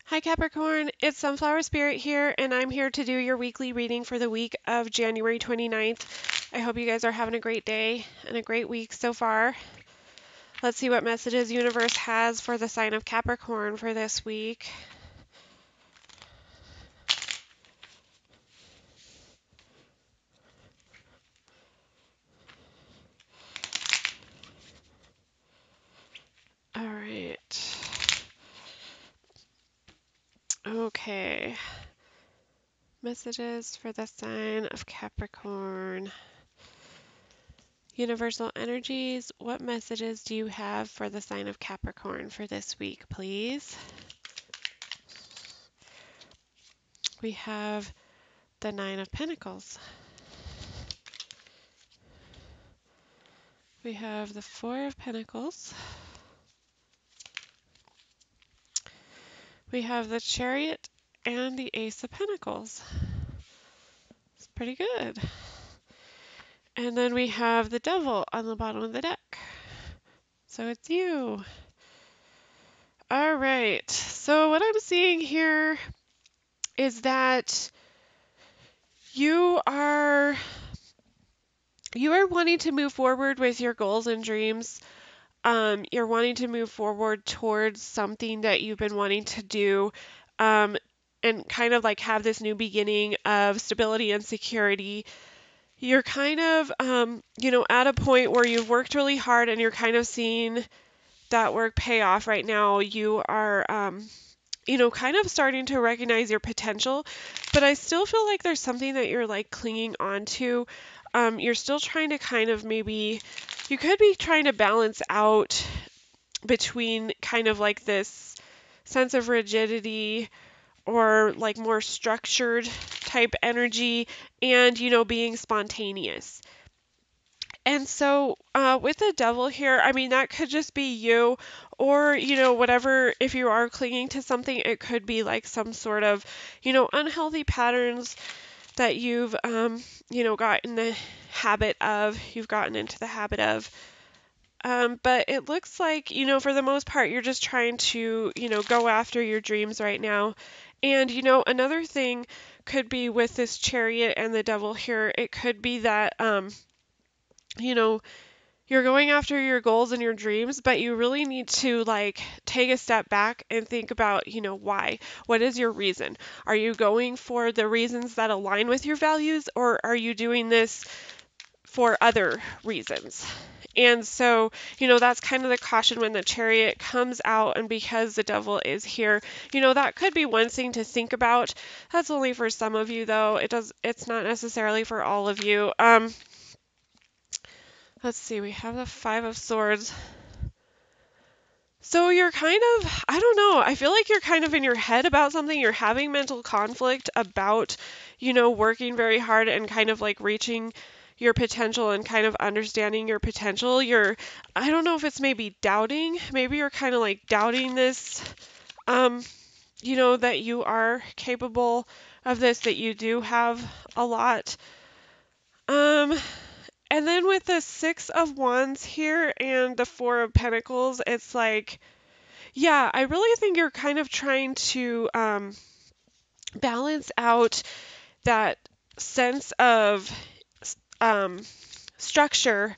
Hi Capricorn, it's Sunflower Spirit here, and I'm here to do your weekly reading for the week of January 29th. I hope you guys are having a great day and a great week so far. Let's see what messages Universe has for the sign of Capricorn for this week. All right. Okay. Messages for the sign of Capricorn. Universal energies, what messages do you have for the sign of Capricorn for this week, please? We have the Nine of Pentacles. We have the Four of Pentacles. We have the Chariot and the Ace of Pentacles. It's pretty good. And then we have the Devil on the bottom of the deck. So it's you. All right. So what I'm seeing here is that you are wanting to move forward with your goals and dreams. You're wanting to move forward towards something that you've been wanting to do, and kind of like have this new beginning of stability and security. You're kind of, at a point where you've worked really hard and you're kind of seeing that work pay off right now. You are, kind of starting to recognize your potential, but I still feel like there's something that you're like clinging on to. You're still trying to kind of you could be trying to balance out between kind of like this sense of rigidity or like more structured type energy and, being spontaneous. And so with the Devil here, I mean, that could just be you, or, whatever, if you are clinging to something, it could be like some sort of, unhealthy patterns that you've gotten into the habit of. But it looks like, for the most part, you're just trying to, go after your dreams right now. And, another thing could be with this Chariot and the Devil here, it could be that, you know, you're going after your goals and your dreams, but you really need to like take a step back and think about, why. What is your reason? Are you going for the reasons that align with your values, or are you doing this for other reasons? And so, that's kind of the caution when the Chariot comes out, and because the Devil is here, that could be one thing to think about. That's only for some of you though. It's not necessarily for all of you. Let's see, we have the Five of Swords. So you're kind of, I don't know, I feel like you're kind of in your head about something. You're having mental conflict about, working very hard and kind of like reaching your potential and kind of understanding your potential. I don't know if it's maybe doubting. Maybe you're kind of like doubting this, that you are capable of this, that you do have a lot. And then with the Six of Wands here and the Four of Pentacles, it's like, yeah, I really think you're kind of trying to balance out that sense of um, structure,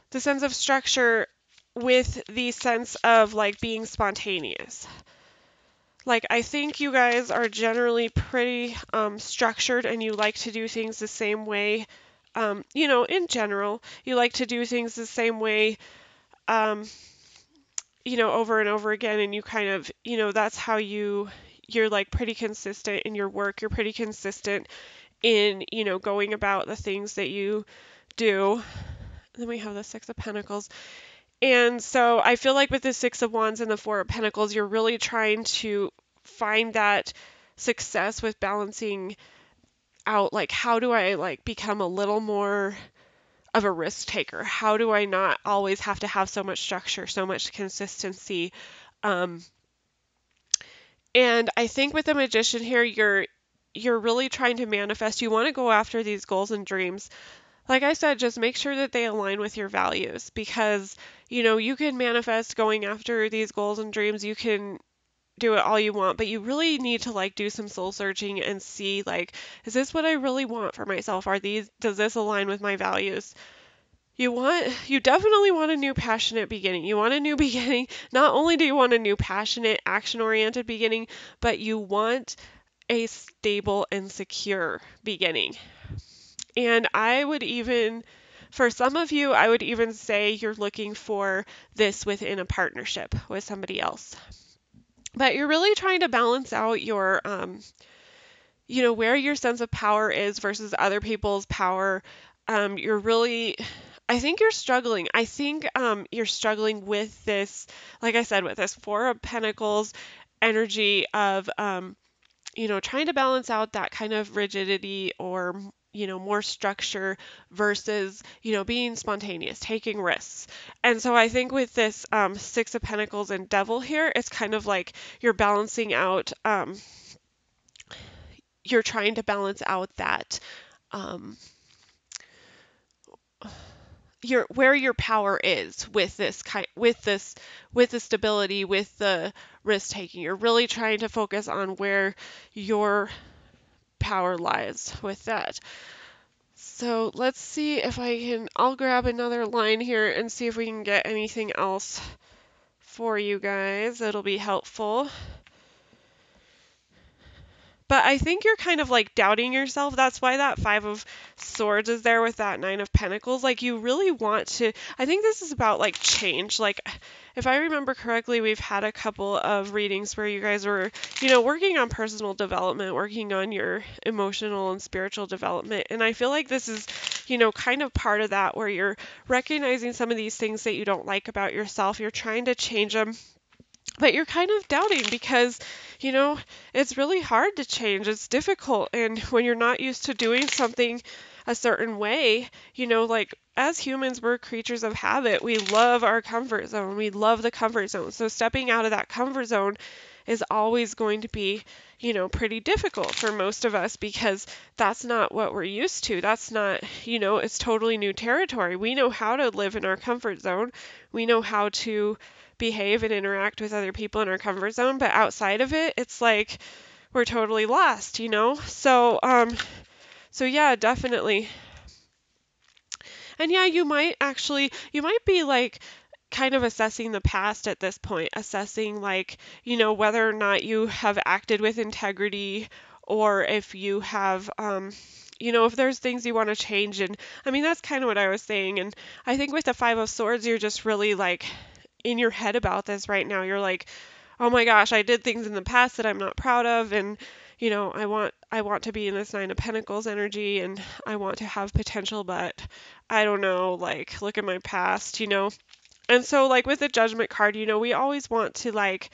the sense of structure with the sense of like being spontaneous. Like, I think you guys are generally pretty structured and you like to do things the same way. In general, you like to do things the same way, um, over and over again. And you kind of, that's how you're like pretty consistent in your work. You're pretty consistent in, going about the things that you do. Then we have the Six of Pentacles. And so I feel like with the Six of Wands and the Four of Pentacles, you're really trying to find that success with balancing out, like, how do I like become a little more of a risk taker? How do I not always have to have so much structure, so much consistency? Um, and I think with the Magician here, you're really trying to manifest. You want to go after these goals and dreams. Like I said, just make sure that they align with your values, because, you can manifest going after these goals and dreams. You can do it all you want, but you really need to like do some soul searching and see like, is this what I really want for myself? Does this align with my values? You definitely want a new passionate beginning. You want a new beginning. Not only do you want a new passionate, action-oriented beginning, but you want a stable and secure beginning. And for some of you, I would even say you're looking for this within a partnership with somebody else. But you're really trying to balance out where your sense of power is versus other people's power. You're really, I think you're struggling. I think you're struggling with this, like I said, with this Four of Pentacles energy of, trying to balance out that kind of rigidity or, more structure versus, being spontaneous, taking risks. And so I think with this Six of Pentacles and Devil here, it's kind of like you're balancing out, you're trying to balance out that um, where your power is with with the stability, with the risk taking. You're really trying to focus on where your power lies with that. So let's see if I'll grab another line here and see if we can get anything else for you guys. It'll be helpful. But I think you're kind of like doubting yourself. That's why that Five of Swords is there with that Nine of Pentacles. Like you really want to, I think this is about like change. Like if I remember correctly, we've had a couple of readings where you guys were, working on personal development, working on your emotional and spiritual development. And I feel like this is, kind of part of that where you're recognizing some of these things that you don't like about yourself. You're trying to change them, but you're kind of doubting because, it's really hard to change. It's difficult. And when you're not used to doing something a certain way, like as humans, we're creatures of habit. We love our comfort zone. We love the comfort zone. So stepping out of that comfort zone is always going to be, pretty difficult for most of us because that's not what we're used to. That's not, it's totally new territory. We know how to live in our comfort zone. We know how to behave and interact with other people in our comfort zone, but outside of it, it's like we're totally lost, So yeah, definitely. And yeah, you might be like kind of assessing the past at this point, assessing like, whether or not you have acted with integrity or if you have, if there's things you want to change. And I mean, that's kind of what I was saying. And I think with the Five of Swords, you're just really like in your head about this right now. You're like, oh my gosh, I did things in the past that I'm not proud of, and I want to be in this Nine of Pentacles energy, and I want to have potential, but I don't know, like look at my past. And so like with the Judgment card, we always want to kind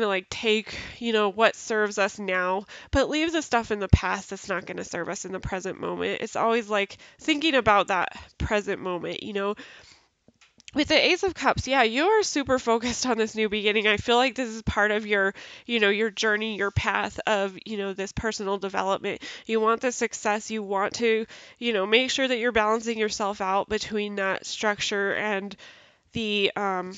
of like take, what serves us now, but leave the stuff in the past that's not going to serve us in the present moment. It's always like thinking about that present moment. With the Ace of Cups, yeah, you are super focused on this new beginning. I feel like this is part of your journey, your path of, this personal development. You want the success. You want to, make sure that you're balancing yourself out between that structure the um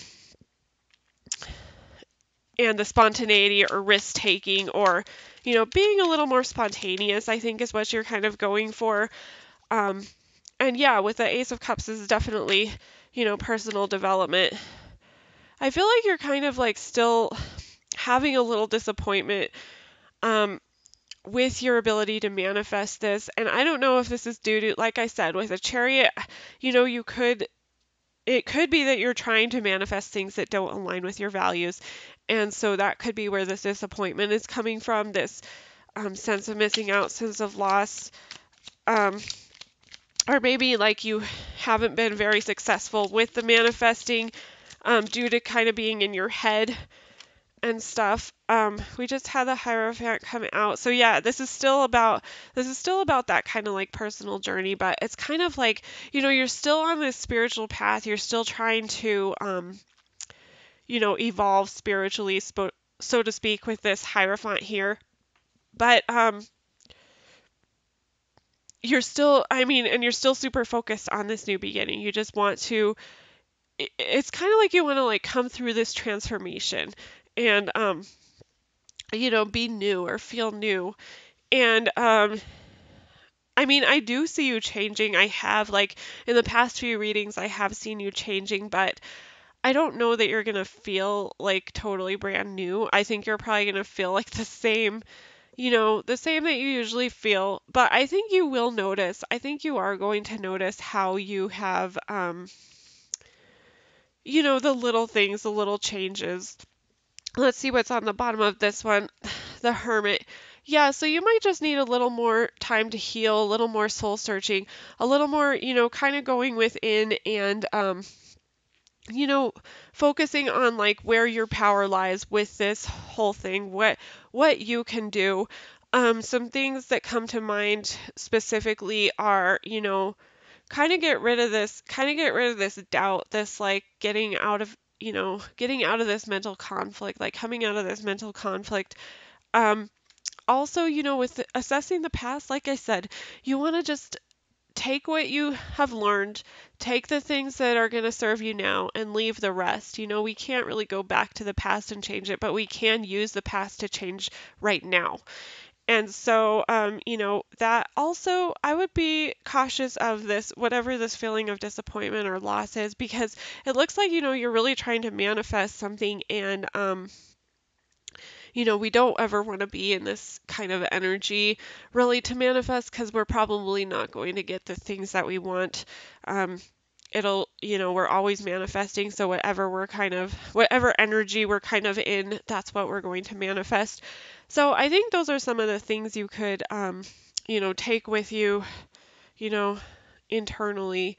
and the spontaneity or risk taking or, being a little more spontaneous, I think is what you're kind of going for. Um, and yeah, with the Ace of Cups, this is definitely, personal development. I feel like you're kind of like still having a little disappointment with your ability to manifest this. And I don't know if this is due to, like I said, with a Chariot, it could be that you're trying to manifest things that don't align with your values. And so that could be where this disappointment is coming from, this sense of missing out, sense of loss. Or maybe like you haven't been very successful with the manifesting due to kind of being in your head and stuff. We just had the Hierophant come out. So yeah, this is still about that kind of like personal journey, but it's kind of like, you're still on this spiritual path. You're still trying to evolve spiritually, so to speak, with this Hierophant here. But you're still, and you're still super focused on this new beginning. You just want to, it's kind of like you want to like come through this transformation and be new or feel new. And I mean, I do see you changing. I have, like, in the past few readings, I have seen you changing, but I don't know that you're gonna feel like totally brand new. I think you're probably gonna feel like the same, the same that you usually feel. But I think you will notice. I think you are going to notice how you have, the little things, the little changes. Let's see what's on the bottom of this one. The Hermit. Yeah, so you might just need a little more time to heal, a little more soul searching, a little more, kind of going within and, you know, focusing on like where your power lies with this whole thing, what you can do. Some things that come to mind specifically are, kind of get rid of this doubt, this like getting out of this mental conflict, like coming out of this mental conflict. Um, Also, with assessing the past, like I said, you want to just take what you have learned, take the things that are going to serve you now, and leave the rest. We can't really go back to the past and change it, but we can use the past to change right now. And so, that also, I would be cautious of this, whatever this feeling of disappointment or loss is, because it looks like, you're really trying to manifest something. And, we don't ever want to be in this kind of energy really to manifest, because we're probably not going to get the things that we want. Um, we're always manifesting. So whatever energy we're kind of in, that's what we're going to manifest. So I think those are some of the things you could, take with you, you know, internally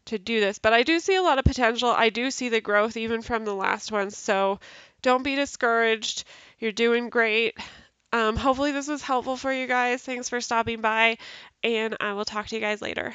to do this. But I do see a lot of potential. I do see the growth even from the last one. So don't be discouraged. You're doing great. Hopefully this was helpful for you guys. Thanks for stopping by, and I will talk to you guys later.